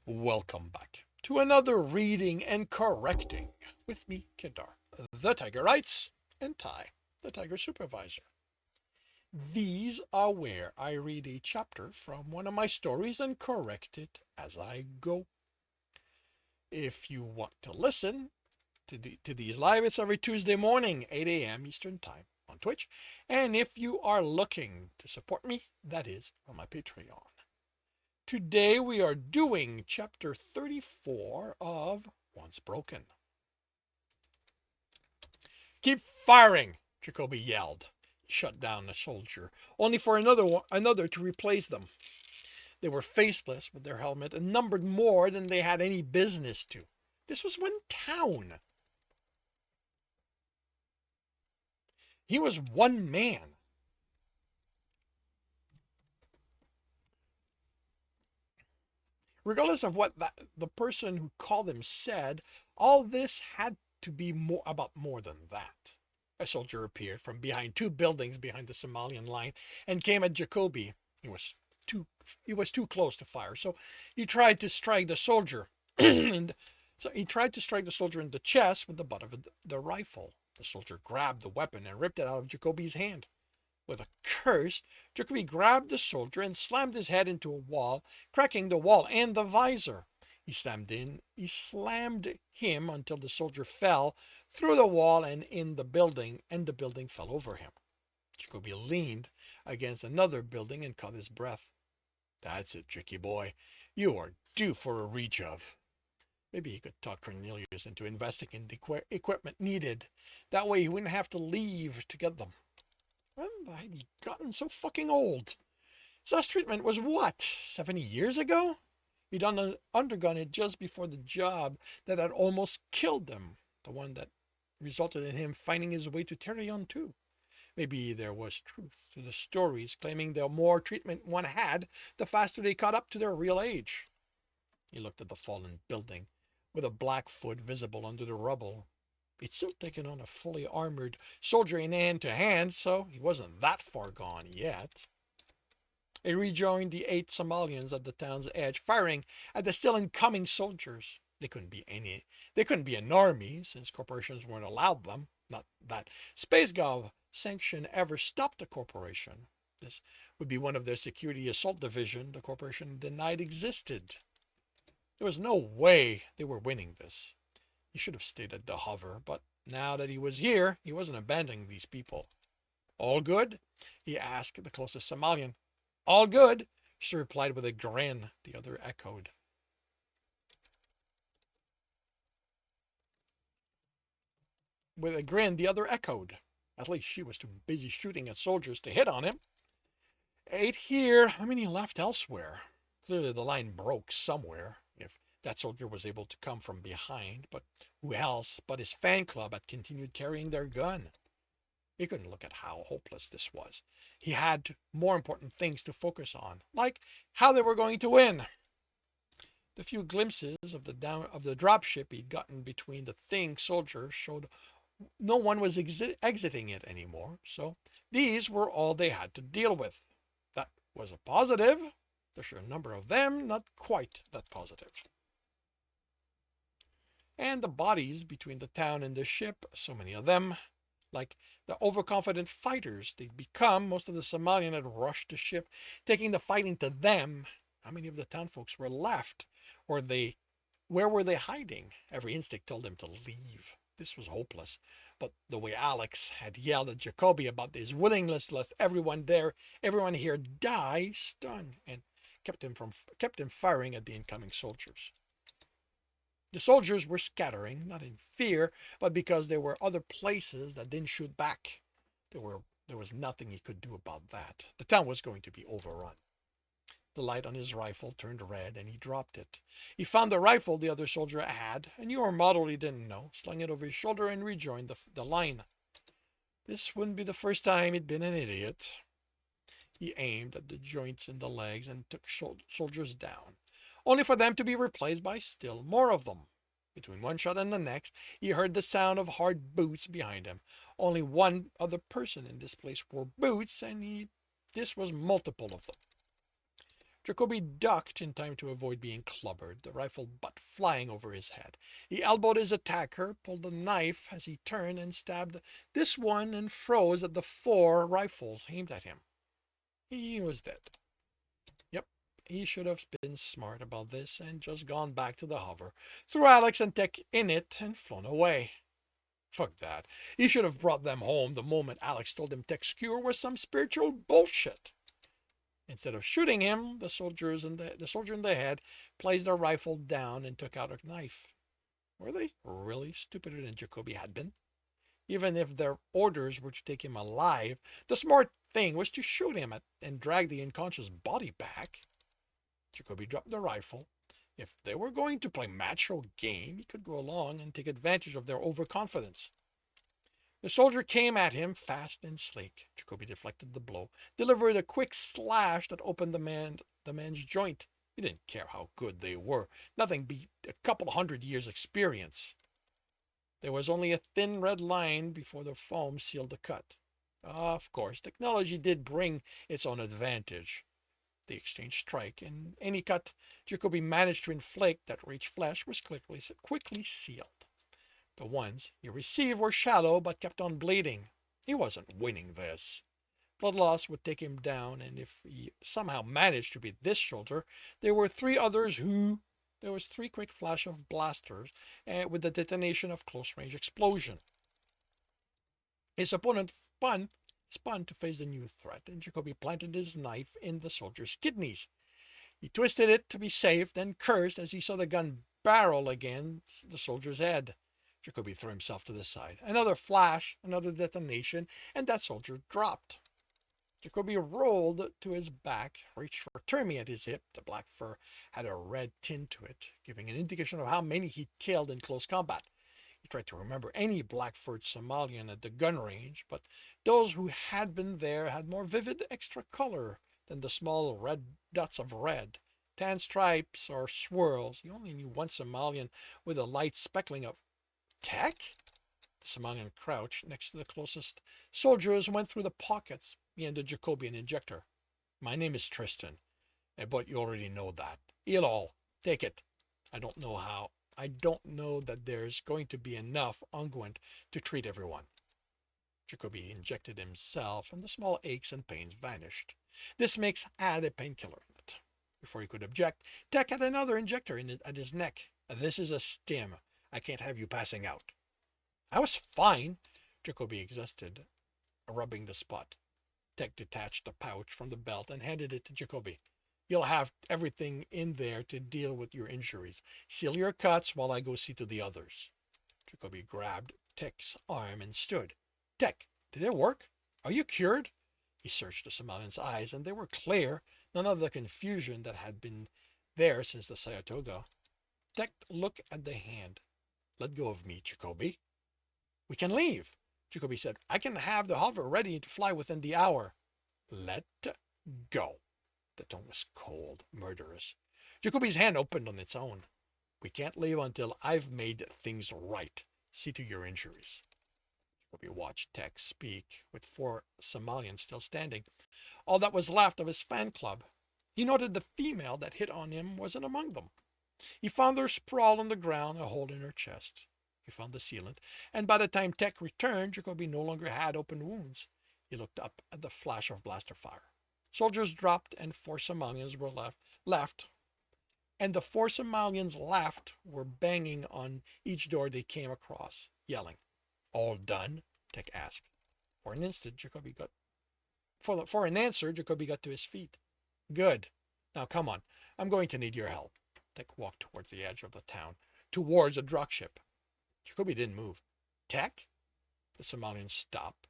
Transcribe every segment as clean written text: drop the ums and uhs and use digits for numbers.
Welcome back to another reading and correcting with me, Kindar, the Tiger Writes, and Ty, the Tiger Supervisor. These are where I read a chapter from one of my stories and correct it as I go. If you want to listen to these live, it's every Tuesday morning, 8 a.m. Eastern Time on Twitch. And if you are looking to support me, that is on my Patreon. Today we are doing chapter 34 of Once Broken. Keep firing, Jacoby yelled. He shut down the soldier, only for another to replace them. They were faceless with their helmet and numbered more than they had any business to. This was one town. He was one man. Regardless of what the person who called him said, all this had to be about more than that. A soldier appeared from behind two buildings behind the Somalian line and came at Jacoby. He was too close to fire, so he tried to strike the soldier in the chest with the butt of the rifle. The soldier grabbed the weapon and ripped it out of Jacoby's hand. With a curse, Jacoby grabbed the soldier and slammed his head into a wall, cracking the wall and the visor. He slammed him until the soldier fell through the wall and in the building, and the building fell over him. Jacoby leaned against another building and caught his breath. That's it, Jicky boy. You are due for a rejov. Maybe he could talk Cornelius into investigating the equipment needed. That way he wouldn't have to leave to get them. When had he gotten so fucking old? His last treatment was what, 70 years ago? He'd undergone it just before the job that had almost killed him, the one that resulted in him finding his way to Terion too. Maybe there was truth to the stories claiming the more treatment one had, the faster they caught up to their real age. He looked at the fallen building, with a black foot visible under the rubble. He'd still taken on a fully armored soldier in hand-to-hand, so he wasn't that far gone yet. He rejoined the 8 Somalians at the town's edge, firing at the still incoming soldiers. They couldn't be an army, since corporations weren't allowed them. Not that SpaceGov sanction ever stopped the corporation. This would be one of their security assault division the corporation denied existed. There was no way they were winning this. He should have stayed at the hover, but now that he was here, he wasn't abandoning these people. All good? He asked the closest Somalian. All good, she replied with a grin. The other echoed. With a grin, the other echoed. At least she was too busy shooting at soldiers to hit on him. 8 here. How many left elsewhere? Clearly the line broke somewhere, if that soldier was able to come from behind, but who else but his fan club had continued carrying their gun? He couldn't look at how hopeless this was. He had more important things to focus on, like how they were going to win. The few glimpses of the dropship he'd gotten between the thing soldiers showed no one was exiting it anymore, so these were all they had to deal with. That was a positive. The sheer number of them, not quite that positive. And the bodies between the town and the ship, so many of them, like the overconfident fighters they'd become, most of the Somalian had rushed the ship, taking the fighting to them. How many of the town folks were left? Where were they hiding? Every instinct told them to leave. This was hopeless. But the way Alex had yelled at Jacoby about his willingness to let everyone here die, stung and kept him firing at the incoming soldiers. The soldiers were scattering, not in fear, but because there were other places that didn't shoot back. There was nothing he could do about that. The town was going to be overrun. The light on his rifle turned red, and he dropped it. He found the rifle the other soldier had, a newer model he didn't know, slung it over his shoulder, and rejoined the line. This wouldn't be the first time he'd been an idiot. He aimed at the joints in the legs and took soldiers down, only for them to be replaced by still more of them. Between one shot and the next, he heard the sound of hard boots behind him. Only one other person in this place wore boots, and this was multiple of them. Jacoby ducked in time to avoid being clubbered, the rifle butt flying over his head. He elbowed his attacker, pulled the knife as he turned, and stabbed this one and froze at the 4 rifles aimed at him. He was dead. Yep, he should have been smart about this and just gone back to the hover, threw Alex and Tech in it, and flown away. Fuck that. He should have brought them home the moment Alex told him Tech's cure was some spiritual bullshit. Instead of shooting him, the soldier in the head placed their rifle down and took out a knife. Were they really stupider than Jacoby had been? Even if their orders were to take him alive, the smart thing was to shoot him and drag the unconscious body back. Jacoby dropped the rifle. If they were going to play macho game, he could go along and take advantage of their overconfidence. The soldier came at him fast and sleek. Jacoby deflected the blow, delivered a quick slash that opened the man's joint. He didn't care how good they were. Nothing beat a couple 100 years' experience. There was only a thin red line before the foam sealed the cut. Of course, technology did bring its own advantage. The exchange strike, and any cut Jacoby managed to inflict that reached flesh was quickly sealed. The ones he received were shallow but kept on bleeding. He wasn't winning this. Blood loss would take him down, and if he somehow managed to beat this shoulder, there were 3 others who... There was 3 quick flash of blasters with the detonation of close-range explosion. His opponent spun to face the new threat, and Jacoby planted his knife in the soldier's kidneys. He twisted it to be safe, then cursed as he saw the gun barrel against the soldier's head. Jacoby threw himself to the side. Another flash, another detonation, and that soldier dropped. Jacoby rolled to his back, reached for Termy at his hip. The black fur had a red tint to it, giving an indication of how many he'd killed in close combat. He tried to remember any black-furred Somalian at the gun range, but those who had been there had more vivid extra color than the small red dots of red, tan stripes or swirls. He only knew one Somalian with a light speckling of Tech? The Somalian crouched next to the closest soldiers, went through the pockets. He handed Jacoby an injector. My name is Tristan, but you already know that. Eat all. Take it. I don't know that there's going to be enough unguent to treat everyone. Jacoby injected himself, and the small aches and pains vanished. This mix had a painkiller in it. Before he could object, Tech had another injector at his neck. This is a stim. I can't have you passing out. I was fine, Jacoby existed, rubbing the spot. Tech detached the pouch from the belt and handed it to Jacoby. You'll have everything in there to deal with your injuries. Seal your cuts while I go see to the others. Jacoby grabbed Tech's arm and stood. Tech, did it work? Are you cured? He searched the Somalian's eyes, and they were clear, none of the confusion that had been there since the Saratoga. Tech looked at the hand. Let go of me, Jacoby. We can leave, Jacoby said. I can have the hover ready to fly within the hour. Let go. The tone was cold, murderous. Jacoby's hand opened on its own. We can't leave until I've made things right. See to your injuries. Jacoby watched Tech speak, with 4 Somalians still standing, all that was left of his fan club. He noted the female that hit on him wasn't among them. He found her sprawled on the ground, a hole in her chest. He found the sealant, and by the time Tech returned, Jacoby no longer had open wounds. He looked up at the flash of blaster fire. Soldiers dropped, and 4 Somalians were left, and the 4 Somalians left were banging on each door they came across, yelling. All done? Tech asked. For an answer, Jacoby got to his feet. Good. Now come on. I'm going to need your help. Tech walked towards the edge of the town, towards a drop ship. Jacoby didn't move. Tech? The Somalian stopped,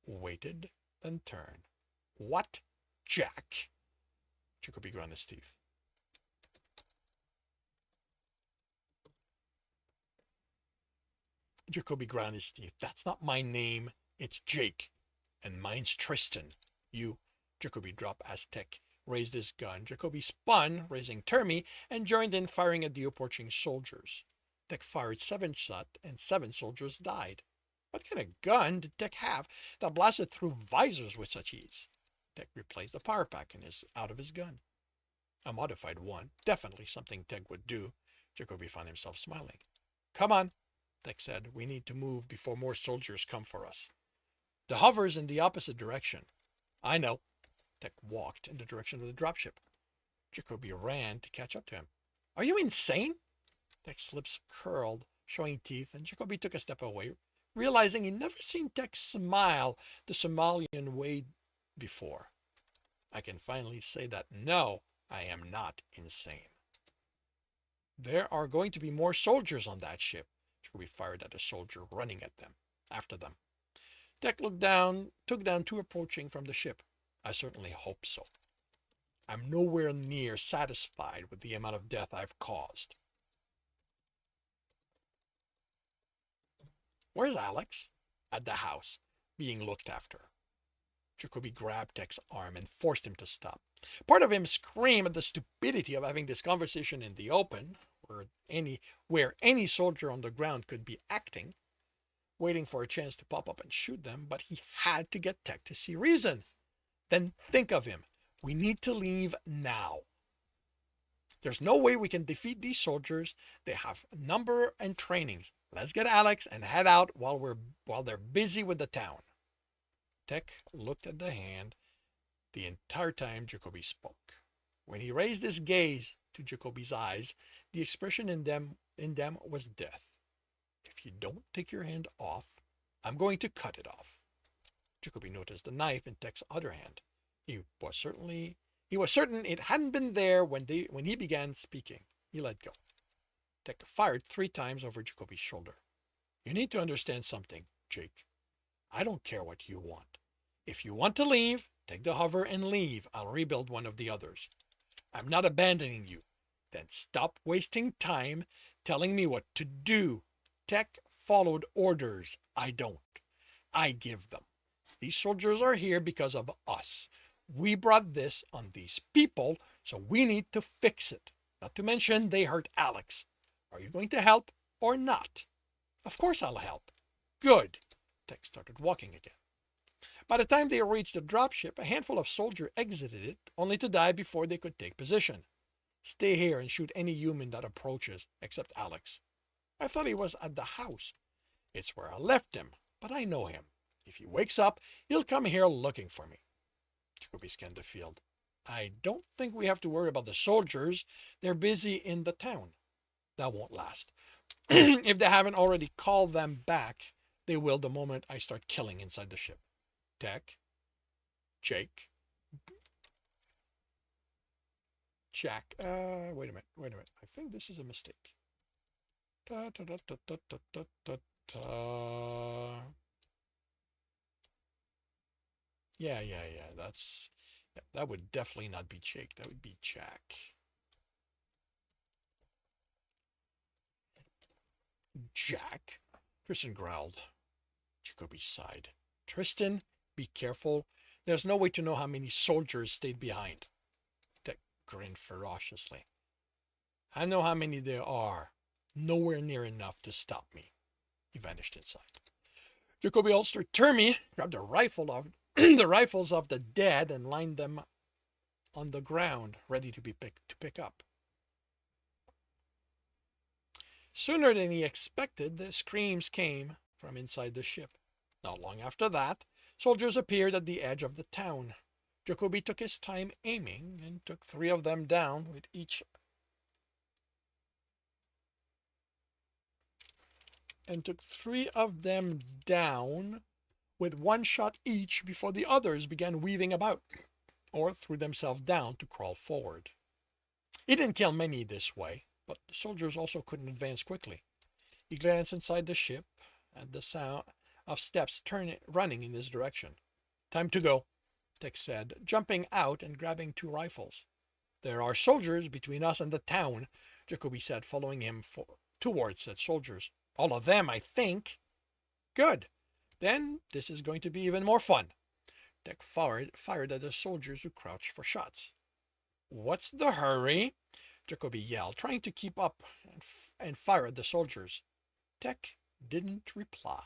waited, then turned. What? Jack? Jacoby ground his teeth. That's not my name. It's Jake. And mine's Tristan. You. Jacoby dropped as Tech raised his gun. Jacoby spun, raising Termy, and joined in firing at the approaching soldiers. Tech fired 7 shots, and 7 soldiers died. What kind of gun did Tech have that blasted through visors with such ease? Tech replaced the power pack and is out of his gun. A modified one. Definitely something Tech would do. Jacoby found himself smiling. Come on, Tech said. We need to move before more soldiers come for us. The hover's in the opposite direction. I know. Tech walked in the direction of the dropship. Jacoby ran to catch up to him. Are you insane? Tech's lips curled, showing teeth, and Jacoby took a step away, realizing he'd never seen Tech smile the Somalian way before. I can finally say that no, I am not insane. There are going to be more soldiers on that ship. Jacoby fired at a soldier running at them, after them. Tech looked down, took down two approaching from the ship. I certainly hope so. I'm nowhere near satisfied with the amount of death I've caused. Where's Alex? At the house, being looked after. Jacoby grabbed Tech's arm and forced him to stop. Part of him screamed at the stupidity of having this conversation in the open, where any soldier on the ground could be acting, waiting for a chance to pop up and shoot them, but he had to get Tech to see reason. Then think of him. We need to leave now. There's no way we can defeat these soldiers. They have number and trainings. Let's get Alex and head out while they're busy with the town. Tech looked at the hand the entire time Jacoby spoke. When he raised his gaze to Jacoby's eyes, the expression in them was death. If you don't take your hand off, I'm going to cut it off. Jacoby noticed the knife in Tech's other hand. He was certain it hadn't been there when he began speaking. He let go. Tech fired 3 times over Jacoby's shoulder. You need to understand something, Jake. I don't care what you want. If you want to leave, take the hover and leave. I'll rebuild one of the others. I'm not abandoning you. Then stop wasting time telling me what to do. Tech followed orders. I don't. I give them. These soldiers are here because of us. We brought this on these people, so we need to fix it. Not to mention they hurt Alex. Are you going to help or not? Of course I'll help. Good. Tech started walking again. By the time they reached the dropship, a handful of soldiers exited it, only to die before they could take position. Stay here and shoot any human that approaches, except Alex. I thought he was at the house. It's where I left him, but I know him. If he wakes up, he'll come here looking for me. Jacoby scanned the field. I don't think we have to worry about the soldiers. They're busy in the town. That won't last. If they haven't already called them back, they will the moment I start killing inside the ship. Tech, Jake, Jack. Wait a minute. I think this is a mistake. Ta, ta, ta, ta, ta, ta, ta, ta, ta. Yeah. That would definitely not be Jake. That would be Jack. Jack? Tristan growled. Jacoby sighed. Tristan, be careful. There's no way to know how many soldiers stayed behind. Tech grinned ferociously. I know how many there are. Nowhere near enough to stop me. He vanished inside. Jacoby holstered Termy, grabbed a rifle of the rifles of the dead and lined them on the ground, ready to pick up. Sooner than he expected, the screams came from inside the ship. Not long after that, soldiers appeared at the edge of the town. Jacoby took his time aiming and took 3 of them down with 1 shot each before the others began weaving about, or threw themselves down to crawl forward. He didn't kill many this way, but the soldiers also couldn't advance quickly. He glanced inside the ship at the sound of steps running in his direction. Time to go, Tech said, jumping out and grabbing 2 rifles. There are soldiers between us and the town, Jacoby said, following him towards said soldiers. All of them, I think. Good. Then this is going to be even more fun. Tech fired at the soldiers who crouched for shots. What's the hurry? Jacoby yelled, trying to keep up and fire at the soldiers. Tech didn't reply.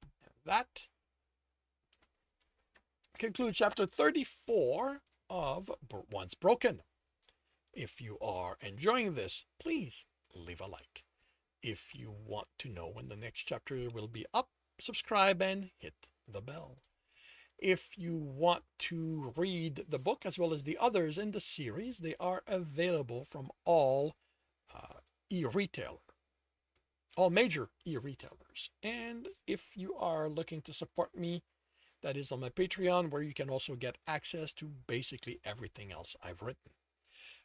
And that concludes chapter 34 of Once Broken. If you are enjoying this, please leave a like. If you want to know when the next chapter will be up, subscribe and hit the bell. If you want to read the book as well as the others in the series, they are available from all e-retailer, all major e-retailers. And if you are looking to support me, that is on my Patreon, where you can also get access to basically everything else I've written.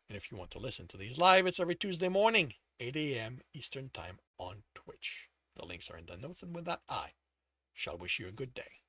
And if you want to listen to these live, it's every Tuesday morning, 8 a.m. Eastern Time on Twitch. The links are in the notes, and with that, I shall wish you a good day.